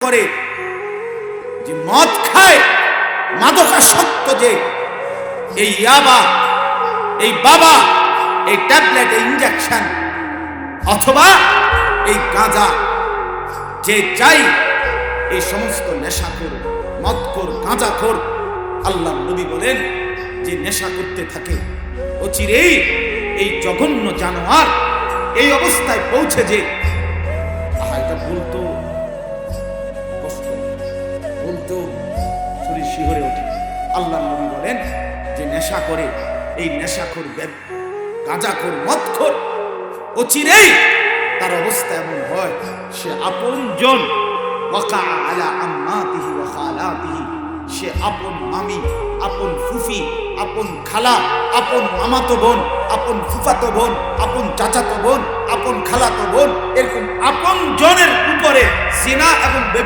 করে যে মদ খায়, মাদকাসক্ত যে এই ইয়াবা, এই বাবা, এই ট্যাবলেট, এই ইনজেকশন অথবা এই গাঁজা, যে চাই এই সমস্ত নেশাখোর, মদখোর, গাঁজাখোর, আল্লাহ নবী বলেন যে নেশা করতে থাকে অচিরেই এই জঘন্য জানোয়ার এই অবস্থায় পৌঁছে যে এটা বলতো শরীর শিহরে ওঠে। আল্লাহ নবী বলেন যে নেশা করে এই নেশাখোর, গাঁজাখোর, মদখোর অচিরেই তার অবস্থা এমন হয় সে আপনজন ওয়াকা আলা আম্মাতিহি ওয়া খালাতিহি, সে আপন মামি, আপন ফুফি, আপন খালা, আপন মামাতো বোন, আপন ফুফাতো বোন, আপন চাচাতো বোন, আপন খালাতো বোন, এরকম আপন জনের উপরে জিনা এবং